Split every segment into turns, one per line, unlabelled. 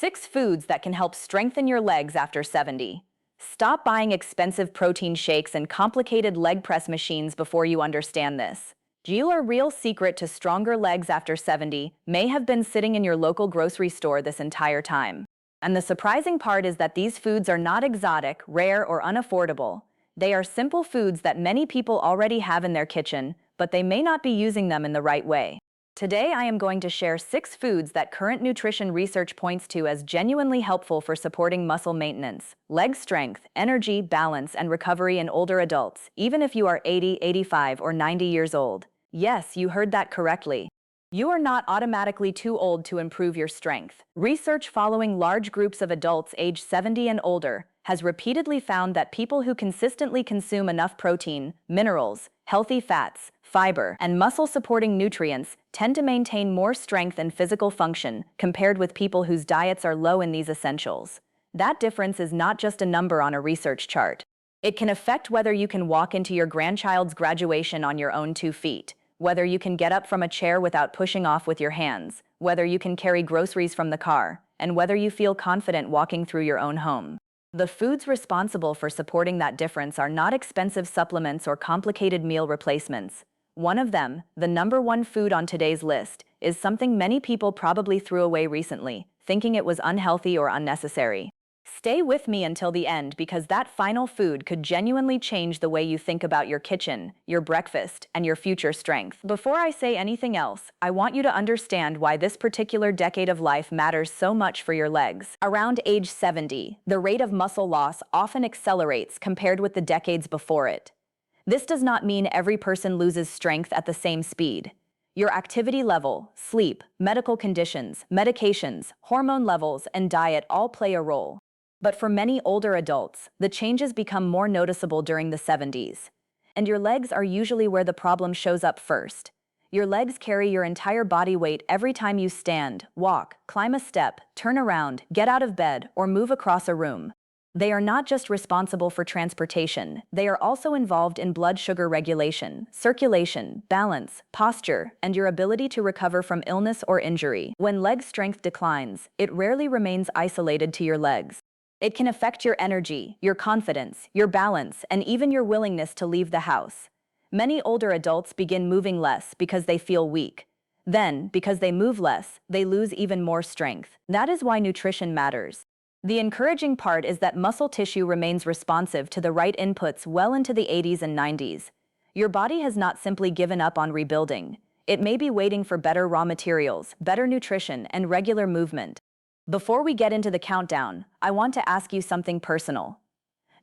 6 foods that can help strengthen your legs after 70. Stop buying expensive protein shakes and complicated leg press machines before you understand this. Your real secret to stronger legs after 70 may have been sitting in your local grocery store this entire time. And the surprising part is that these foods are not exotic, rare, or unaffordable. They are simple foods that many people already have in their kitchen, but they may not be using them in the right way. Today, I am going to share 6 foods that current nutrition research points to as genuinely helpful for supporting muscle maintenance, leg strength, energy, balance, and recovery in older adults, even if you are 80, 85, or 90 years old. Yes, you heard that correctly. You are not automatically too old to improve your strength. Research following large groups of adults aged 70 and older has repeatedly found that people who consistently consume enough protein, minerals, healthy fats, fiber, and muscle-supporting nutrients tend to maintain more strength and physical function compared with people whose diets are low in these essentials. That difference is not just a number on a research chart. It can affect whether you can walk into your grandchild's graduation on your own 2 feet, whether you can get up from a chair without pushing off with your hands, whether you can carry groceries from the car, and whether you feel confident walking through your own home. The foods responsible for supporting that difference are not expensive supplements or complicated meal replacements. One of them, the #1 food on today's list, is something many people probably threw away recently, thinking it was unhealthy or unnecessary. Stay with me until the end because that final food could genuinely change the way you think about your kitchen, your breakfast, and your future strength. Before I say anything else, I want you to understand why this particular decade of life matters so much for your legs. Around age 70, the rate of muscle loss often accelerates compared with the decades before it. This does not mean every person loses strength at the same speed. Your activity level, sleep, medical conditions, medications, hormone levels, and diet all play a role. But for many older adults, the changes become more noticeable during the 70s. And your legs are usually where the problem shows up first. Your legs carry your entire body weight every time you stand, walk, climb a step, turn around, get out of bed, or move across a room. They are not just responsible for transportation, they are also involved in blood sugar regulation, circulation, balance, posture, and your ability to recover from illness or injury. When leg strength declines, it rarely remains isolated to your legs. It can affect your energy, your confidence, your balance, and even your willingness to leave the house. Many older adults begin moving less because they feel weak. Then, because they move less, they lose even more strength. That is why nutrition matters. The encouraging part is that muscle tissue remains responsive to the right inputs well into the 80s and 90s. Your body has not simply given up on rebuilding. It may be waiting for better raw materials, better nutrition, and regular movement. Before we get into the countdown, I want to ask you something personal.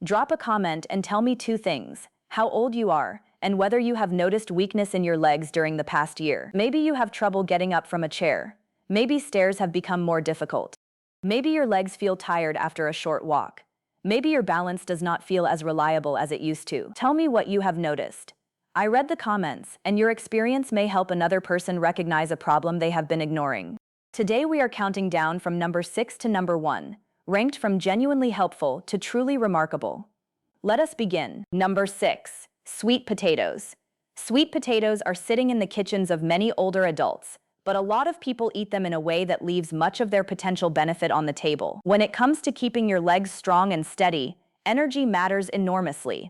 Drop a comment and tell me 2 things: how old you are, and whether you have noticed weakness in your legs during the past year. Maybe you have trouble getting up from a chair. Maybe stairs have become more difficult. Maybe your legs feel tired after a short walk. Maybe your balance does not feel as reliable as it used to. Tell me what you have noticed. I read the comments, and your experience may help another person recognize a problem they have been ignoring. Today we are counting down from number 6 to number 1, ranked from genuinely helpful to truly remarkable. Let us begin. Number 6. Sweet potatoes. Sweet potatoes are sitting in the kitchens of many older adults, but a lot of people eat them in a way that leaves much of their potential benefit on the table. When it comes to keeping your legs strong and steady, energy matters enormously.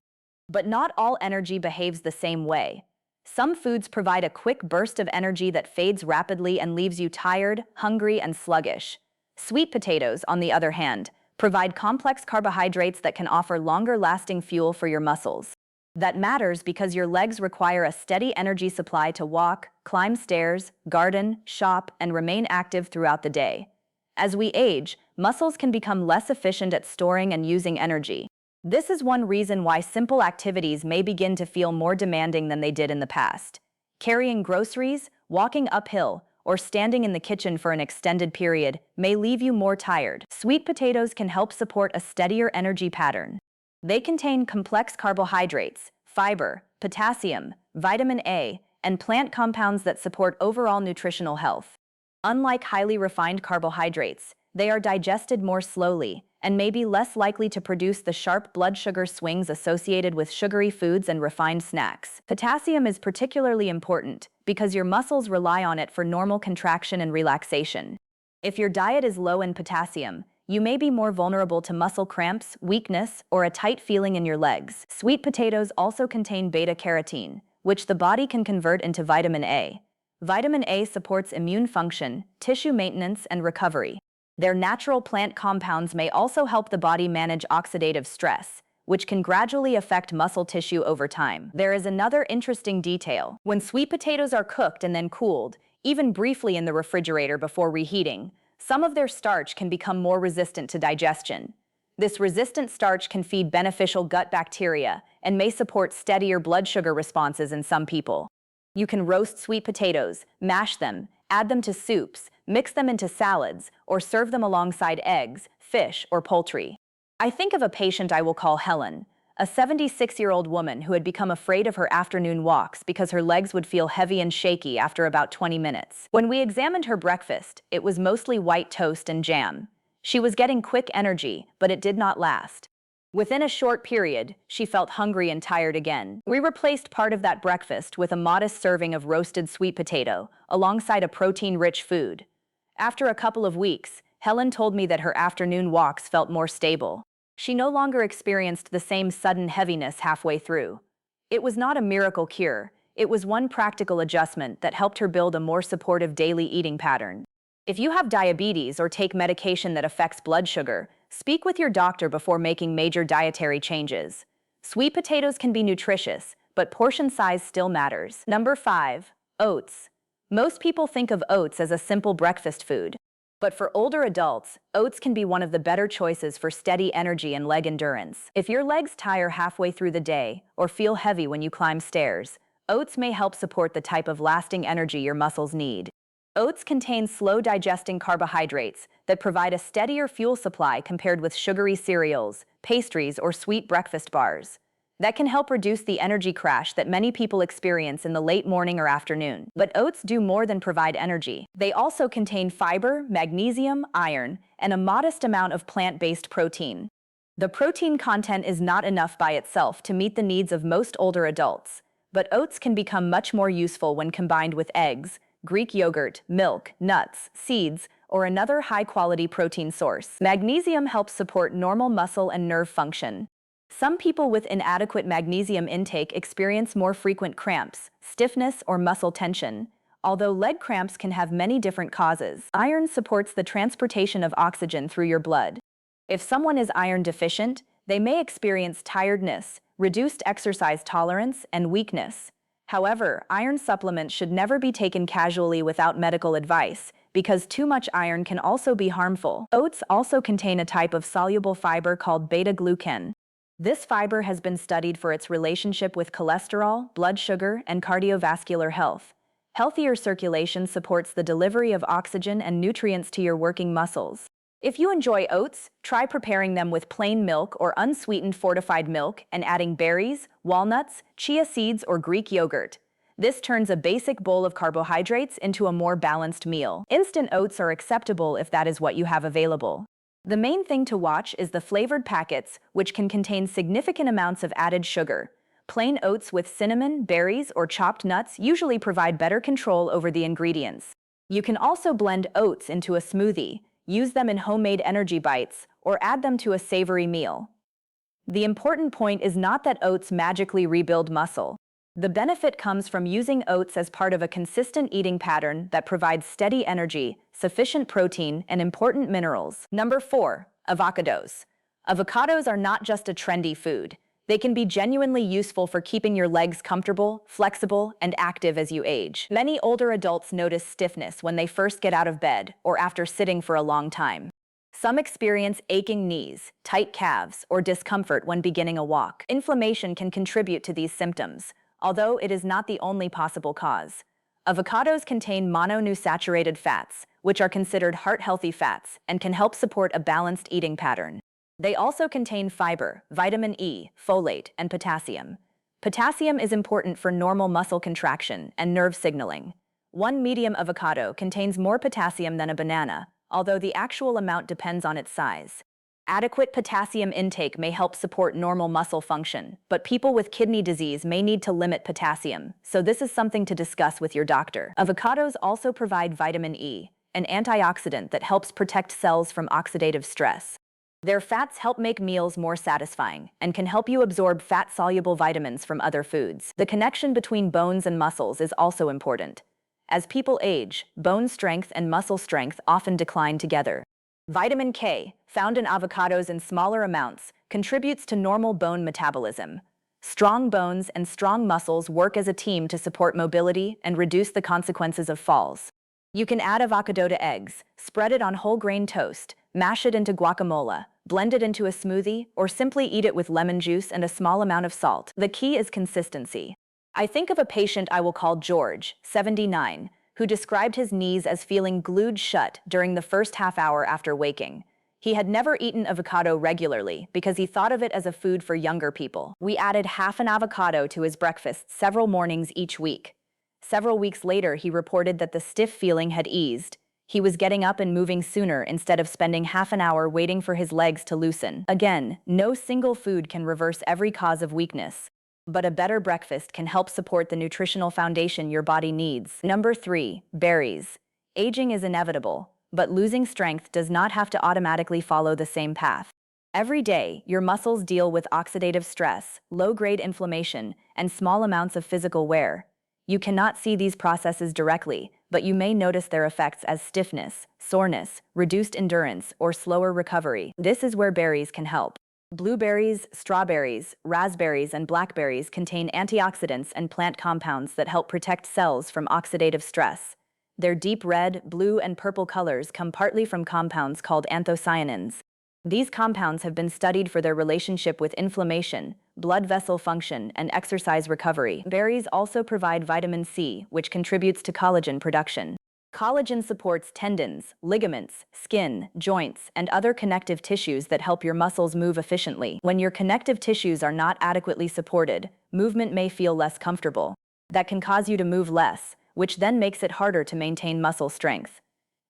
But not all energy behaves the same way. Some foods provide a quick burst of energy that fades rapidly and leaves you tired, hungry, and sluggish. Sweet potatoes, on the other hand, provide complex carbohydrates that can offer longer-lasting fuel for your muscles. That matters because your legs require a steady energy supply to walk, climb stairs, garden, shop, and remain active throughout the day. As we age, muscles can become less efficient at storing and using energy. This is one reason why simple activities may begin to feel more demanding than they did in the past. Carrying groceries, walking uphill, or standing in the kitchen for an extended period may leave you more tired. Sweet potatoes can help support a steadier energy pattern. They contain complex carbohydrates, fiber, potassium, vitamin A, and plant compounds that support overall nutritional health. Unlike highly refined carbohydrates, they are digested more slowly and may be less likely to produce the sharp blood sugar swings associated with sugary foods and refined snacks. Potassium is particularly important because your muscles rely on it for normal contraction and relaxation. If your diet is low in potassium, you may be more vulnerable to muscle cramps, weakness, or a tight feeling in your legs. Sweet potatoes also contain beta-carotene, which the body can convert into vitamin A. Vitamin A supports immune function, tissue maintenance, and recovery. Their natural plant compounds may also help the body manage oxidative stress, which can gradually affect muscle tissue over time. There is another interesting detail. When sweet potatoes are cooked and then cooled, even briefly in the refrigerator before reheating, some of their starch can become more resistant to digestion. This resistant starch can feed beneficial gut bacteria and may support steadier blood sugar responses in some people. You can roast sweet potatoes, mash them, add them to soups, mix them into salads, or serve them alongside eggs, fish, or poultry. I think of a patient I will call Helen, a 76-year-old woman who had become afraid of her afternoon walks because her legs would feel heavy and shaky after about 20 minutes. When we examined her breakfast, it was mostly white toast and jam. She was getting quick energy, but it did not last. Within a short period, she felt hungry and tired again. We replaced part of that breakfast with a modest serving of roasted sweet potato, alongside a protein-rich food. After a couple of weeks, Helen told me that her afternoon walks felt more stable. She no longer experienced the same sudden heaviness halfway through. It was not a miracle cure. It was one practical adjustment that helped her build a more supportive daily eating pattern. If you have diabetes or take medication that affects blood sugar, speak with your doctor before making major dietary changes. Sweet potatoes can be nutritious, but portion size still matters. Number 5. Oats. Most people think of oats as a simple breakfast food. But for older adults, oats can be one of the better choices for steady energy and leg endurance. If your legs tire halfway through the day or feel heavy when you climb stairs, oats may help support the type of lasting energy your muscles need. Oats contain slow-digesting carbohydrates that provide a steadier fuel supply compared with sugary cereals, pastries, or sweet breakfast bars. That can help reduce the energy crash that many people experience in the late morning or afternoon. But oats do more than provide energy. They also contain fiber, magnesium, iron, and a modest amount of plant-based protein. The protein content is not enough by itself to meet the needs of most older adults, but oats can become much more useful when combined with eggs, Greek yogurt, milk, nuts, seeds, or another high-quality protein source. Magnesium helps support normal muscle and nerve function. Some people with inadequate magnesium intake experience more frequent cramps, stiffness, or muscle tension, although leg cramps can have many different causes. Iron supports the transportation of oxygen through your blood. If someone is iron deficient, they may experience tiredness, reduced exercise tolerance, and weakness. However, iron supplements should never be taken casually without medical advice, because too much iron can also be harmful. Oats also contain a type of soluble fiber called beta-glucan. This fiber has been studied for its relationship with cholesterol, blood sugar, and cardiovascular health. Healthier circulation supports the delivery of oxygen and nutrients to your working muscles. If you enjoy oats, try preparing them with plain milk or unsweetened fortified milk and adding berries, walnuts, chia seeds, or Greek yogurt. This turns a basic bowl of carbohydrates into a more balanced meal. Instant oats are acceptable if that is what you have available. The main thing to watch is the flavored packets, which can contain significant amounts of added sugar. Plain oats with cinnamon, berries, or chopped nuts usually provide better control over the ingredients. You can also blend oats into a smoothie, use them in homemade energy bites, or add them to a savory meal. The important point is not that oats magically rebuild muscle. The benefit comes from using oats as part of a consistent eating pattern that provides steady energy, sufficient protein, and important minerals. Number 4. Avocados. Avocados are not just a trendy food. They can be genuinely useful for keeping your legs comfortable, flexible, and active as you age. Many older adults notice stiffness when they first get out of bed or after sitting for a long time. Some experience aching knees, tight calves, or discomfort when beginning a walk. Inflammation can contribute to these symptoms, although it is not the only possible cause. Avocados contain monounsaturated fats, which are considered heart-healthy fats and can help support a balanced eating pattern. They also contain fiber, vitamin E, folate, and potassium. Potassium is important for normal muscle contraction and nerve signaling. One medium avocado contains more potassium than a banana, although the actual amount depends on its size. Adequate potassium intake may help support normal muscle function, but people with kidney disease may need to limit potassium, so this is something to discuss with your doctor. Avocados also provide vitamin E, an antioxidant that helps protect cells from oxidative stress. Their fats help make meals more satisfying and can help you absorb fat-soluble vitamins from other foods. The connection between bones and muscles is also important. As people age, bone strength and muscle strength often decline together. Vitamin K, found in avocados in smaller amounts, contributes to normal bone metabolism. Strong bones and strong muscles work as a team to support mobility and reduce the consequences of falls. You can add avocado to eggs, spread it on whole grain toast, mash it into guacamole, blend it into a smoothie, or simply eat it with lemon juice and a small amount of salt. The key is consistency. I think of a patient I will call George, 79, who described his knees as feeling glued shut during the first half hour after waking. He had never eaten avocado regularly because he thought of it as a food for younger people. We added half an avocado to his breakfast several mornings each week. Several weeks later, he reported that the stiff feeling had eased. He was getting up and moving sooner instead of spending half an hour waiting for his legs to loosen. Again, no single food can reverse every cause of weakness, but a better breakfast can help support the nutritional foundation your body needs. Number 3, berries. Aging is inevitable, but losing strength does not have to automatically follow the same path. Every day, your muscles deal with oxidative stress, low-grade inflammation, and small amounts of physical wear. You cannot see these processes directly, but you may notice their effects as stiffness, soreness, reduced endurance, or slower recovery. This is where berries can help. Blueberries, strawberries, raspberries, and blackberries contain antioxidants and plant compounds that help protect cells from oxidative stress. Their deep red, blue, and purple colors come partly from compounds called anthocyanins. These compounds have been studied for their relationship with inflammation, blood vessel function, and exercise recovery. Berries also provide vitamin C, which contributes to collagen production. Collagen supports tendons, ligaments, skin, joints, and other connective tissues that help your muscles move efficiently. When your connective tissues are not adequately supported, movement may feel less comfortable. That can cause you to move less, which then makes it harder to maintain muscle strength.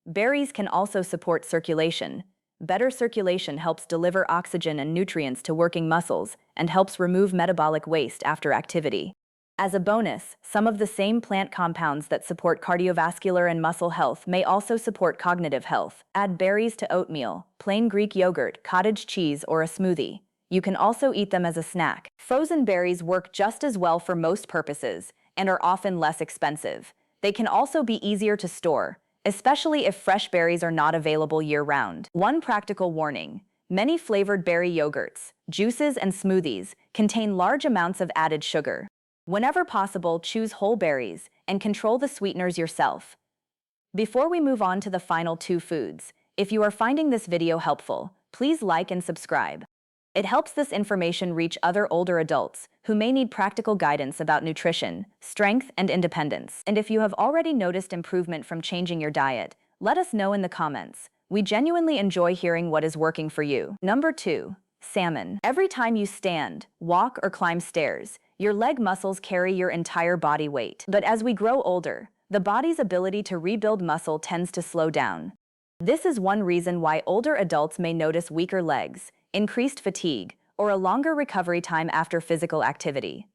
Berries can also support circulation. Better circulation helps deliver oxygen and nutrients to working muscles and helps remove metabolic waste after activity. As a bonus, some of the same plant compounds that support cardiovascular and muscle health may also support cognitive health. Add berries to oatmeal, plain Greek yogurt, cottage cheese, or a smoothie. You can also eat them as a snack. Frozen berries work just as well for most purposes and are often less expensive. They can also be easier to store, especially if fresh berries are not available year-round. One practical warning: many flavored berry yogurts, juices, and smoothies contain large amounts of added sugar. Whenever possible, choose whole berries and control the sweeteners yourself. Before we move on to the final 2 foods, if you are finding this video helpful, please like and subscribe. It helps this information reach other older adults who may need practical guidance about nutrition, strength, and independence. And if you have already noticed improvement from changing your diet, let us know in the comments. We genuinely enjoy hearing what is working for you. Number 2, salmon. Every time you stand, walk, or climb stairs, your leg muscles carry your entire body weight. But as we grow older, the body's ability to rebuild muscle tends to slow down. This is one reason why older adults may notice weaker legs, increased fatigue, or a longer recovery time after physical activity.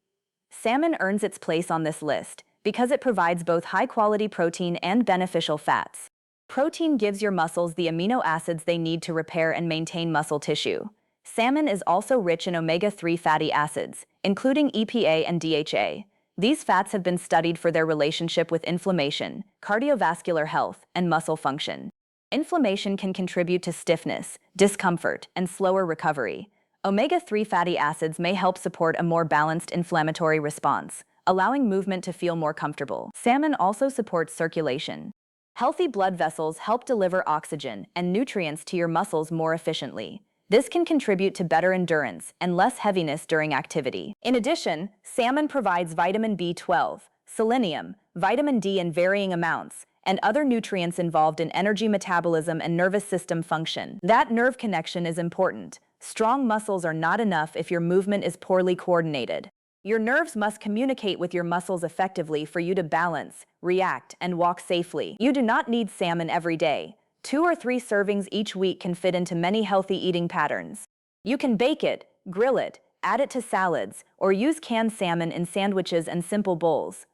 Salmon earns its place on this list because it provides both high-quality protein and beneficial fats. Protein gives your muscles the amino acids they need to repair and maintain muscle tissue. Salmon is also rich in omega-3 fatty acids, including EPA and DHA. These fats have been studied for their relationship with inflammation, cardiovascular health, and muscle function. Inflammation can contribute to stiffness, discomfort, and slower recovery. Omega-3 fatty acids may help support a more balanced inflammatory response, allowing movement to feel more comfortable. Salmon also supports circulation. Healthy blood vessels help deliver oxygen and nutrients to your muscles more efficiently. This can contribute to better endurance and less heaviness during activity. In addition, salmon provides vitamin B12, selenium, vitamin D in varying amounts, and other nutrients involved in energy metabolism and nervous system function. That nerve connection is important. Strong muscles are not enough if your movement is poorly coordinated. Your nerves must communicate with your muscles effectively for you to balance, react, and walk safely. You do not need salmon every day. 2 or 3 servings each week can fit into many healthy eating patterns. You can bake it, grill it, add it to salads, or use canned salmon in sandwiches and simple bowls.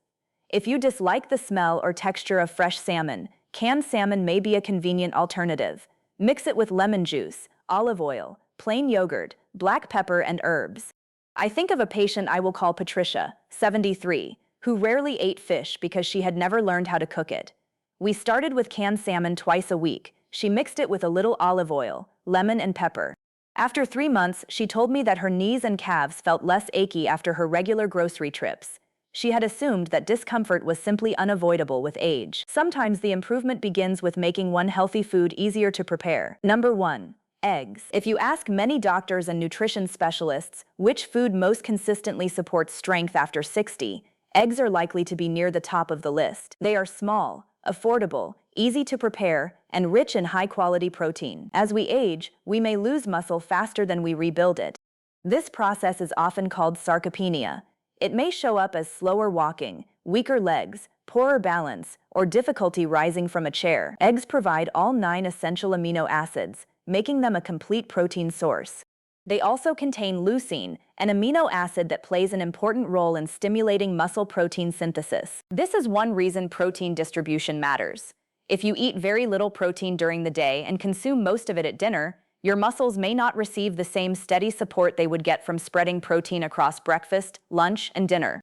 If you dislike the smell or texture of fresh salmon, canned salmon may be a convenient alternative. Mix it with lemon juice, olive oil, plain yogurt, black pepper, and herbs. I think of a patient I will call Patricia, 73, who rarely ate fish because she had never learned how to cook it. We started with canned salmon twice a week. She mixed it with a little olive oil, lemon, and pepper. After 3 months, she told me that her knees and calves felt less achy after her regular grocery trips. She had assumed that discomfort was simply unavoidable with age. Sometimes the improvement begins with making one healthy food easier to prepare. Number 1. Eggs. If you ask many doctors and nutrition specialists which food most consistently supports strength after 60, eggs are likely to be near the top of the list. They are small, affordable, easy to prepare, and rich in high-quality protein. As we age, we may lose muscle faster than we rebuild it. This process is often called sarcopenia. It may show up as slower walking, weaker legs, poorer balance, or difficulty rising from a chair. Eggs provide all 9 essential amino acids, making them a complete protein source. They also contain leucine, an amino acid that plays an important role in stimulating muscle protein synthesis. This is one reason protein distribution matters. If you eat very little protein during the day and consume most of it at dinner, your muscles may not receive the same steady support they would get from spreading protein across breakfast, lunch, and dinner.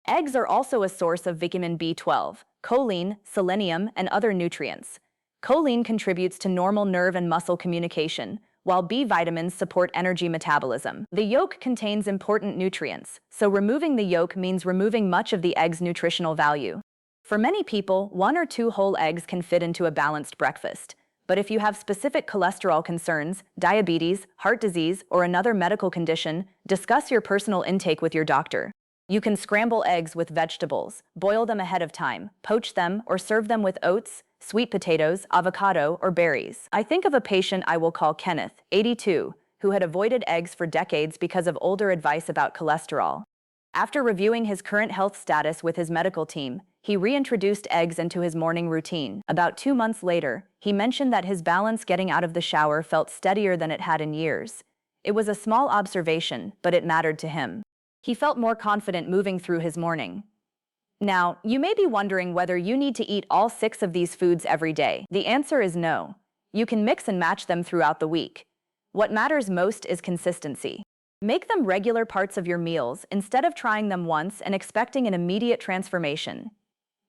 Eggs are also a source of vitamin B12, choline, selenium, and other nutrients. Choline contributes to normal nerve and muscle communication, while B vitamins support energy metabolism. The yolk contains important nutrients, so removing the yolk means removing much of the egg's nutritional value. For many people, 1 or 2 whole eggs can fit into a balanced breakfast. But if you have specific cholesterol concerns, diabetes, heart disease, or another medical condition, discuss your personal intake with your doctor. You can scramble eggs with vegetables, boil them ahead of time, poach them, or serve them with oats, sweet potatoes, avocado, or berries. I think of a patient I will call Kenneth, 82, who had avoided eggs for decades because of older advice about cholesterol. After reviewing his current health status with his medical team, he reintroduced eggs into his morning routine. About 2 months later, he mentioned that his balance getting out of the shower felt steadier than it had in years. It was a small observation, but it mattered to him. He felt more confident moving through his morning. Now, you may be wondering whether you need to eat all 6 of these foods every day. The answer is no. You can mix and match them throughout the week. What matters most is consistency. Make them regular parts of your meals instead of trying them once and expecting an immediate transformation.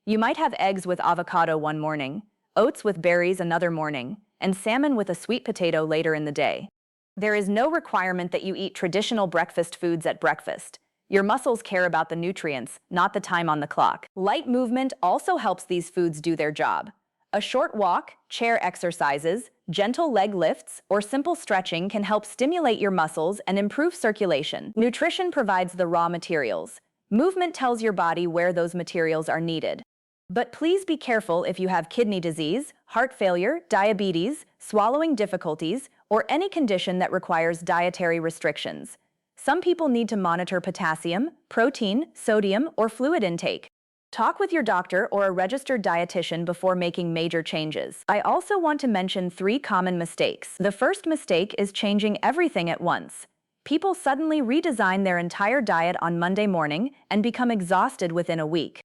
You might have eggs with avocado one morning, oats with berries another morning, and salmon with a sweet potato later in the day. There is no requirement that you eat traditional breakfast foods at breakfast. Your muscles care about the nutrients, not the time on the clock. Light movement also helps these foods do their job. A short walk, chair exercises, gentle leg lifts, or simple stretching can help stimulate your muscles and improve circulation. Nutrition provides the raw materials. Movement tells your body where those materials are needed. But please be careful if you have kidney disease, heart failure, diabetes, swallowing difficulties, or any condition that requires dietary restrictions. Some people need to monitor potassium, protein, sodium, or fluid intake. Talk with your doctor or a registered dietitian before making major changes. I also want to mention 3 common mistakes. The first mistake is changing everything at once. People suddenly redesign their entire diet on Monday morning and become exhausted within a week.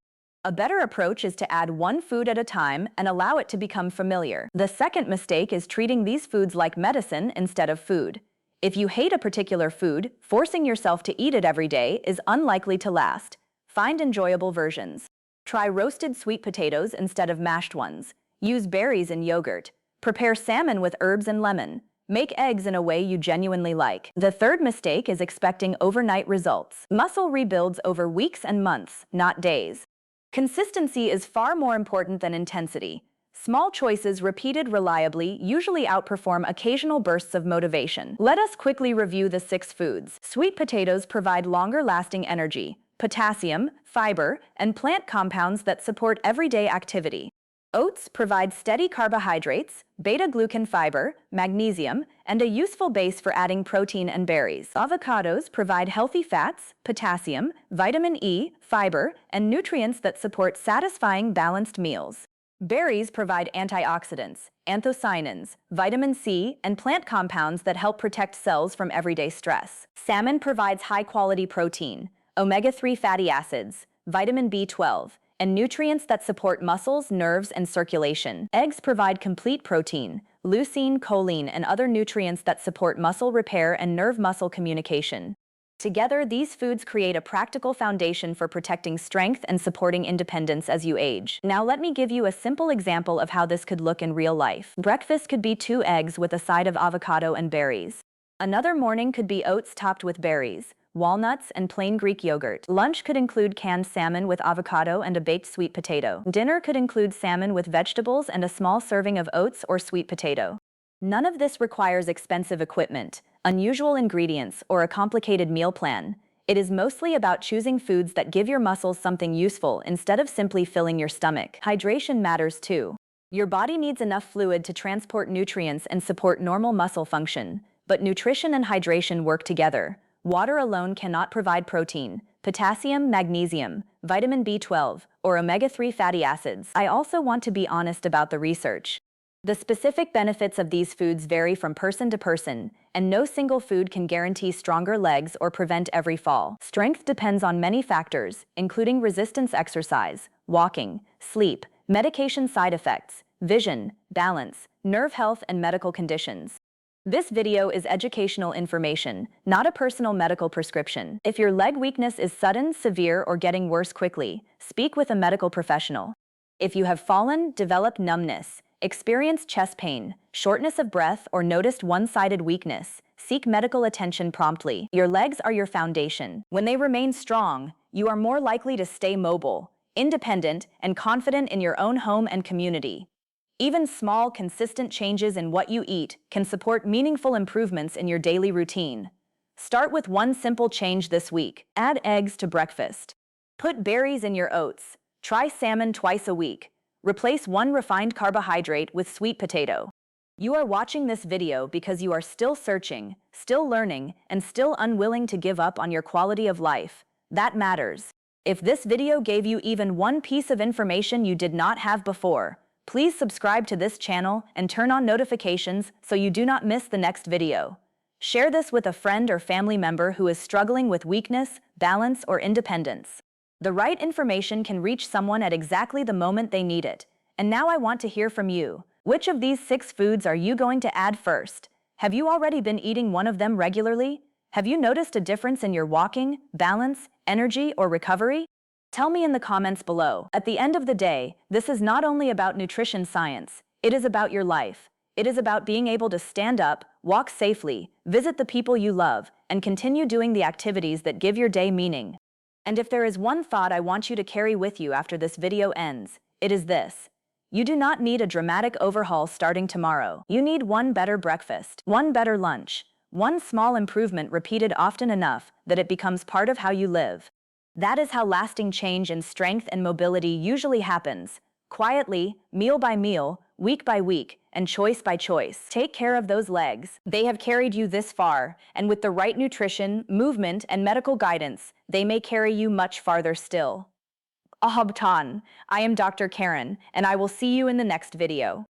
A better approach is to add one food at a time and allow it to become familiar. The second mistake is treating these foods like medicine instead of food. If you hate a particular food, forcing yourself to eat it every day is unlikely to last. Find enjoyable versions. Try roasted sweet potatoes instead of mashed ones. Use berries in yogurt. Prepare salmon with herbs and lemon. Make eggs in a way you genuinely like. The third mistake is expecting overnight results. Muscle rebuilds over weeks and months, not days. Consistency is far more important than intensity. Small choices repeated reliably usually outperform occasional bursts of motivation. Let us quickly review the 6 foods. Sweet potatoes provide longer-lasting energy, potassium, fiber, and plant compounds that support everyday activity. Oats provide steady carbohydrates, beta-glucan fiber, magnesium, and a useful base for adding protein and berries. Avocados provide healthy fats, potassium, vitamin E, fiber, and nutrients that support satisfying, balanced meals. Berries provide antioxidants, anthocyanins, vitamin C, and plant compounds that help protect cells from everyday stress. Salmon provides high-quality protein, omega-3 fatty acids, vitamin B12, and nutrients that support muscles, nerves, and circulation. Eggs provide complete protein, leucine, choline, and other nutrients that support muscle repair and nerve-muscle communication. Together, these foods create a practical foundation for protecting strength and supporting independence as you age. Now let me give you a simple example of how this could look in real life. Breakfast could be 2 eggs with a side of avocado and berries. Another morning could be oats topped with berries, walnuts, and plain Greek yogurt. Lunch could include canned salmon with avocado and a baked sweet potato. Dinner could include salmon with vegetables and a small serving of oats or sweet potato. None of this requires expensive equipment, unusual ingredients, or a complicated meal plan. It is mostly about choosing foods that give your muscles something useful instead of simply filling your stomach. Hydration matters too. Your body needs enough fluid to transport nutrients and support normal muscle function, but nutrition and hydration work together. Water alone cannot provide protein, potassium, magnesium, vitamin B12, or omega-3 fatty acids. I also want to be honest about the research. The specific benefits of these foods vary from person to person, and no single food can guarantee stronger legs or prevent every fall. Strength depends on many factors, including resistance exercise, walking, sleep, medication side effects, vision, balance, nerve health, and medical conditions. This video is educational information, not a personal medical prescription. If your leg weakness is sudden, severe, or getting worse quickly, speak with a medical professional. If you have fallen, developed numbness, experienced chest pain, shortness of breath, or noticed one-sided weakness, seek medical attention promptly. Your legs are your foundation. When they remain strong, you are more likely to stay mobile, independent, and confident in your own home and community. Even small, consistent changes in what you eat can support meaningful improvements in your daily routine. Start with one simple change this week. Add eggs to breakfast. Put berries in your oats. Try salmon twice a week. Replace one refined carbohydrate with sweet potato. You are watching this video because you are still searching, still learning, and still unwilling to give up on your quality of life. That matters. If this video gave you even one piece of information you did not have before, please subscribe to this channel and turn on notifications so you do not miss the next video. Share this with a friend or family member who is struggling with weakness, balance, or independence. The right information can reach someone at exactly the moment they need it. And now I want to hear from you. Which of these 6 foods are you going to add first? Have you already been eating one of them regularly? Have you noticed a difference in your walking, balance, energy, or recovery? Tell me in the comments below. At the end of the day, this is not only about nutrition science, it is about your life. It is about being able to stand up, walk safely, visit the people you love, and continue doing the activities that give your day meaning. And if there is one thought I want you to carry with you after this video ends, it is this. You do not need a dramatic overhaul starting tomorrow. You need one better breakfast, one better lunch, one small improvement repeated often enough that it becomes part of how you live. That is how lasting change in strength and mobility usually happens, quietly, meal by meal, week by week, and choice by choice. Take care of those legs. They have carried you this far, and with the right nutrition, movement, and medical guidance, they may carry you much farther still. Ahabtan, I am Dr. Karen, and I will see you in the next video.